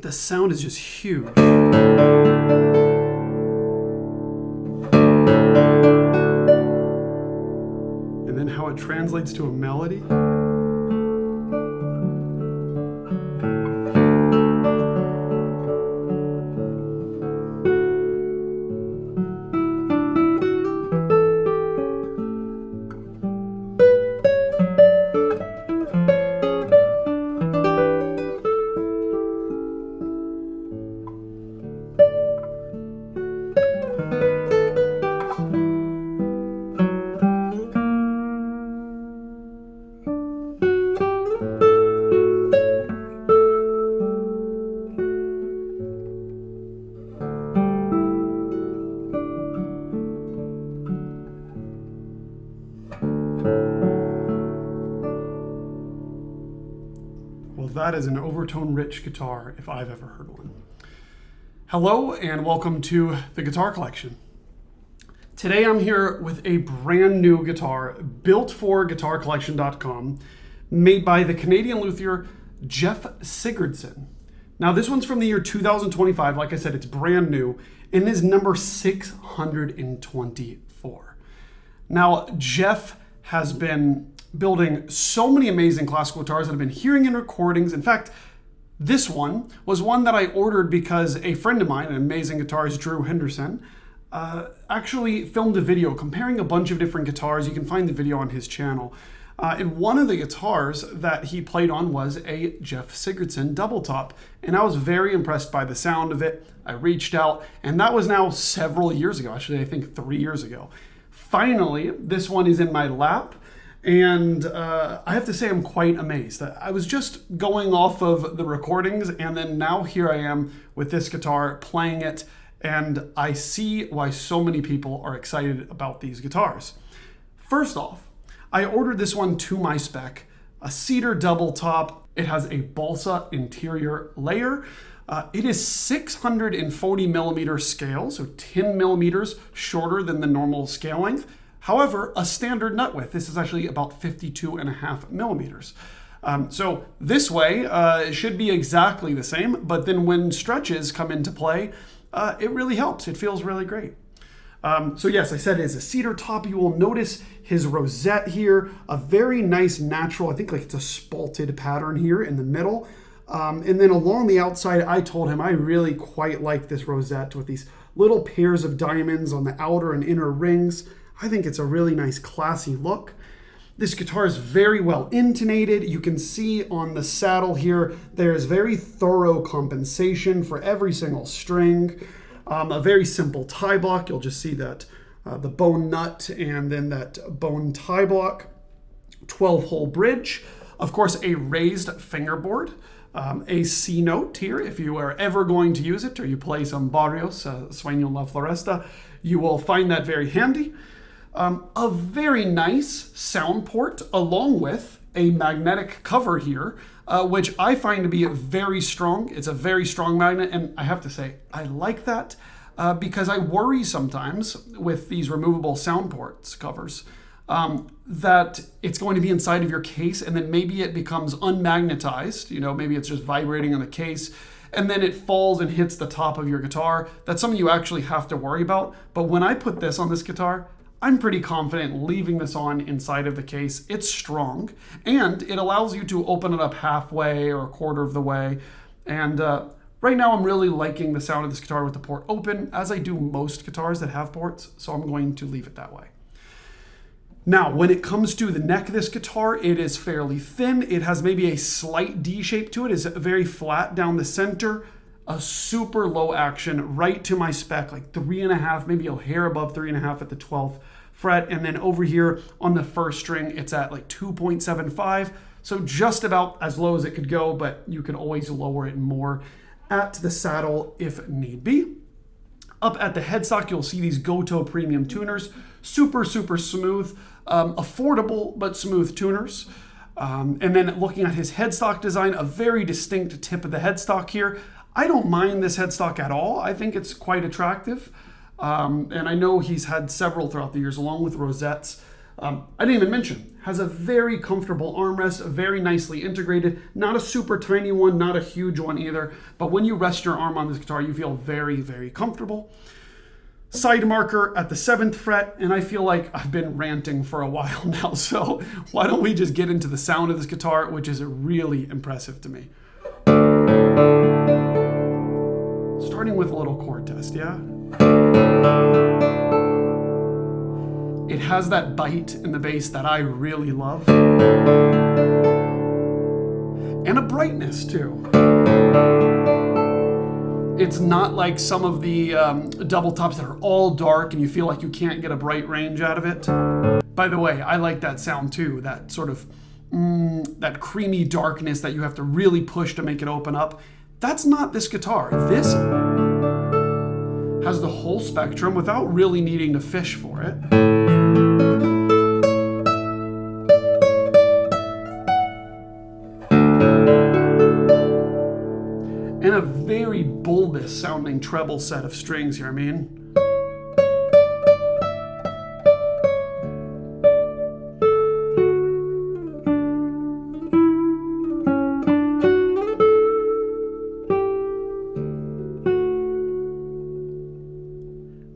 The sound is just huge. And then how it translates to a melody. That is an Overtone-Rich guitar if I've ever heard one. Hello and welcome to the Guitar Collection. Today I'm here with a brand new guitar built for guitarcollection.com, made by the Canadian luthier Jeff Sigurdson. Now this one's from the year 2025, like I said, it's brand new, and is number 624. Now Jeff has been building so many amazing classical guitars that I've been hearing in recordings. In fact, this one was one that I ordered because a friend of mine, an amazing guitarist, Drew Henderson, actually filmed a video comparing a bunch of different guitars. You can find the video on his channel. And one of the guitars that he played on was a Jeff Sigurdson Doubletop. And I was very impressed by the sound of it. I reached out, and that was now several years ago. Actually, I think 3 years ago. Finally, this one is in my lap. And I have to say I'm quite amazed. I was just going off of the recordings, and then now here I am with this guitar playing it, and I see why so many people are excited about these guitars. First off, I ordered this one to my spec, a Cedar Doubletop. It has a Balsa interior layer. It is 640 millimeter scale, so 10 millimeters shorter than the normal scale length. However, a standard nut width. This is actually about 52.5 millimeters. So this way, it should be exactly the same, but then when stretches come into play, it really helps. It feels really great. So yes, I said it is a cedar top. You will notice his rosette here, a very nice natural, I think like it's a spalted pattern here in the middle. And then along the outside, I told him I really quite like this rosette with these little pairs of diamonds on the outer and inner rings. I think it's a really nice, classy look. This guitar is very well intonated. You can see on the saddle here, there's very thorough compensation for every single string. A very simple tie block. You'll just see that the bone nut and then that bone tie block. 12-hole bridge. Of course, a raised fingerboard. A C note here, if you are ever going to use it or you play some Barrios, Sueño la Floresta, you will find that very handy. A very nice sound port along with a magnetic cover here, which I find to be very strong. It's a very strong magnet, and I have to say, I like that because I worry sometimes with these removable sound ports covers that it's going to be inside of your case and then maybe it becomes unmagnetized, maybe it's just vibrating on the case, and then it falls and hits the top of your guitar. That's something you actually have to worry about. But when I put this on this guitar, I'm pretty confident leaving this on inside of the case. It's strong, and it allows you to open it up halfway or a quarter of the way. And right now I'm really liking the sound of this guitar with the port open, as I do most guitars that have ports, so I'm going to leave it that way. Now, when it comes to the neck of this guitar, it is fairly thin. It has maybe a slight D shape to it. It's very flat down the center. A super low action right to my spec, like 3.5, maybe a hair above 3.5 at the 12th fret. And then over here on the first string, it's at like 2.75. So just about as low as it could go, but you can always lower it more at the saddle if need be. Up at the headstock, you'll see these Goto premium tuners. Super, super smooth, affordable, but smooth tuners. And then looking at his headstock design, a very distinct tip of the headstock here. I don't mind this headstock at all. I think it's quite attractive. And I know he's had several throughout the years, along with rosettes. I didn't even mention, has a very comfortable armrest, very nicely integrated, not a super tiny one, not a huge one either, but when you rest your arm on this guitar, you feel very, very comfortable. Side marker at the 7th fret, and I feel like I've been ranting for a while now, so why don't we just get into the sound of this guitar, which is really impressive to me. Starting with a little chord test, yeah? It has that bite in the bass that I really love. And a brightness too. It's not like some of the double tops that are all dark and you feel like you can't get a bright range out of it. By the way, I like that sound too, that sort of, that creamy darkness that you have to really push to make it open up. That's not this guitar. This has the whole spectrum without really needing to fish for it. And a very bulbous sounding treble set of strings here, I mean.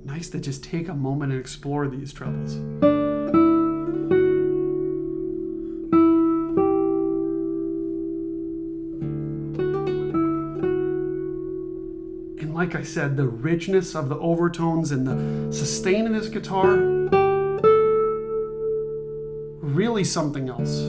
Nice to just take a moment and explore these trebles. Like I said, the richness of the overtones and the sustain in this guitar, really something else.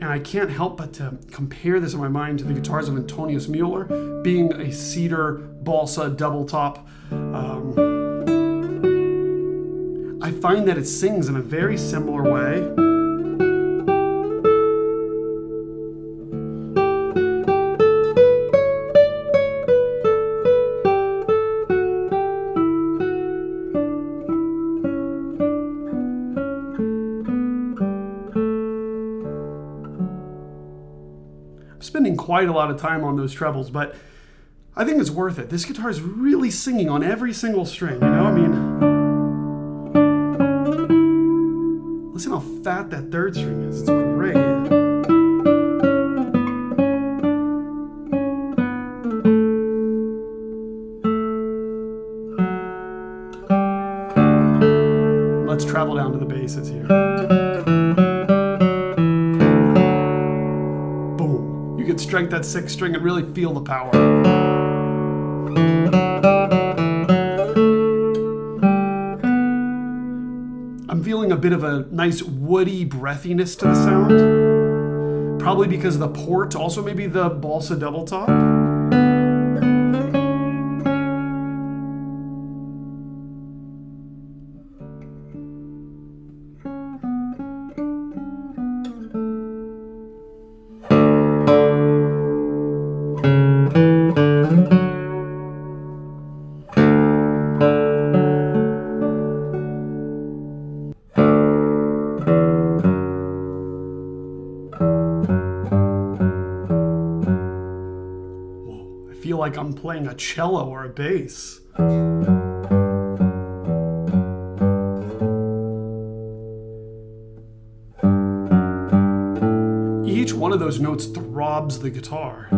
I can't help but to compare this in my mind to the guitars of Antonius Müller, being a Cedar Balsa Doubletop. I find that it sings in a very similar way. Spending quite a lot of time on those trebles, but I think it's worth it. This guitar is really singing on every single string, you know? I mean, listen how fat that 3rd string is. It's great. Let's travel down to the basses here. You could strike that 6th string and really feel the power. I'm feeling a bit of a nice woody breathiness to the sound. Probably because of the port, also maybe the Balsa Doubletop. Like I'm playing a cello or a bass. Each one of those notes throbs the guitar.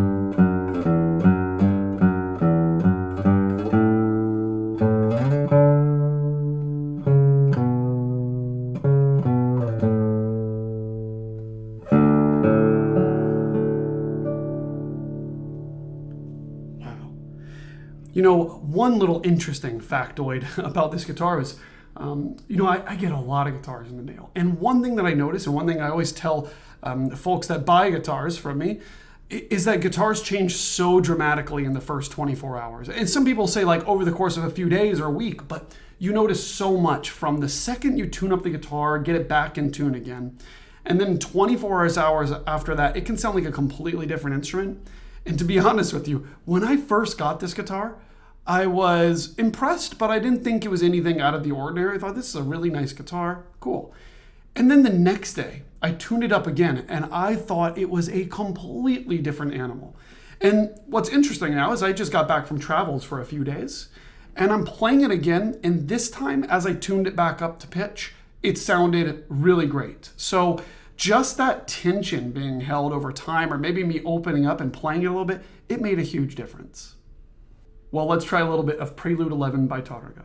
You know, one little interesting factoid about this guitar is, you know, I get a lot of guitars in the mail. And one thing that I notice, and one thing I always tell folks that buy guitars from me, is that guitars change so dramatically in the first 24 hours. And some people say like over the course of a few days or a week, but you notice so much from the second you tune up the guitar, get it back in tune again. And then 24 hours after that, it can sound like a completely different instrument. And to be honest with you, when I first got this guitar, I was impressed, but I didn't think it was anything out of the ordinary. I thought, this is a really nice guitar, cool. And then the next day, I tuned it up again, and I thought it was a completely different animal. And what's interesting now is I just got back from travels for a few days, and I'm playing it again, and this time, as I tuned it back up to pitch, it sounded really great. So just that tension being held over time, or maybe me opening up and playing it a little bit, it made a huge difference. Well, let's try a little bit of Prelude 11 by Tárrega.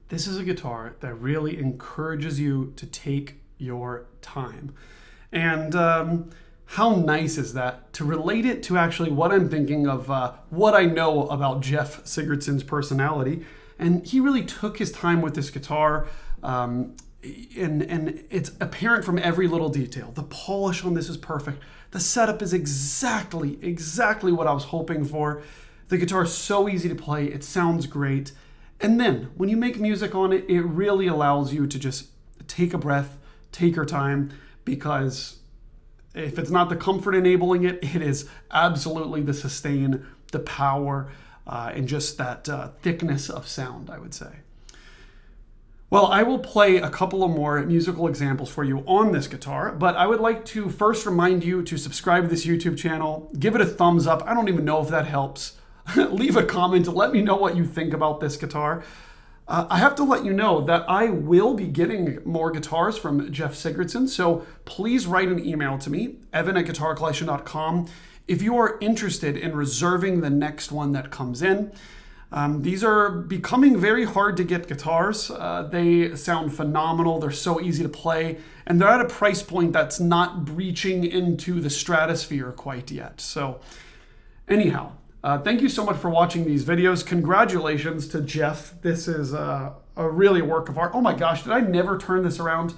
This is a guitar that really encourages you to take your time. And how nice is that to relate it to actually what I'm thinking of, what I know about Jeff Sigurdson's personality. And he really took his time with this guitar, and it's apparent from every little detail. The polish on this is perfect. The setup is exactly what I was hoping for. The guitar is so easy to play. It sounds great. And then when you make music on it, it really allows you to just take a breath, take your time, because if it's not the comfort enabling it, it is absolutely the sustain, the power, and just that thickness of sound, I would say. Well, I will play a couple of more musical examples for you on this guitar, but I would like to first remind you to subscribe to this YouTube channel, give it a thumbs up. I don't even know if that helps. Leave a comment, let me know what you think about this guitar. I have to let you know that I will be getting more guitars from Jeff Sigurdson, so please write an email to me, evan@guitarcollection.com, if you are interested in reserving the next one that comes in. These are becoming very hard to get guitars. They sound phenomenal, they're so easy to play, and they're at a price point that's not breaching into the stratosphere quite yet. So anyhow, thank you so much for watching these videos. Congratulations to Jeff. This is a really work of art. Oh my gosh, did I never turn this around?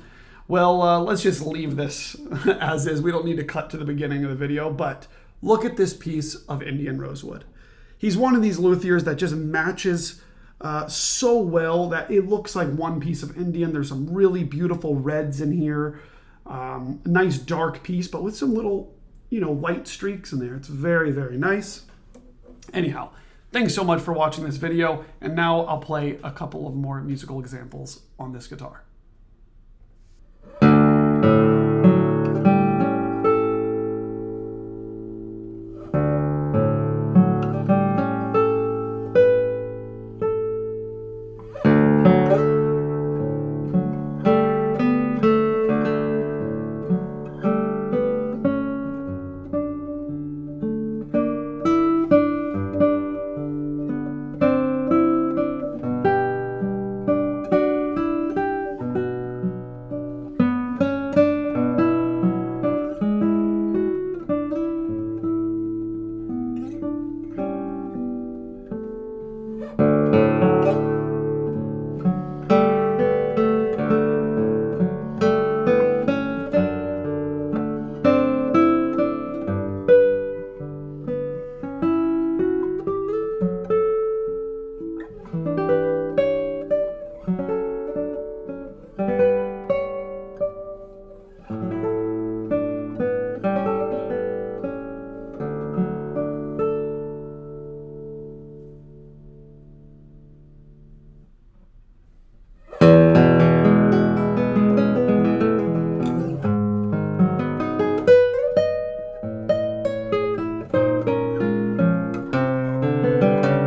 Well, let's just leave this as is. We don't need to cut to the beginning of the video, but look at this piece of Indian rosewood. He's one of these luthiers that just matches so well that it looks like one piece of Indian. There's some really beautiful reds in here. Nice dark piece, but with some little, light streaks in there. It's very, very nice. Anyhow, thanks so much for watching this video, and now I'll play a couple of more musical examples on this guitar.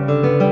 you.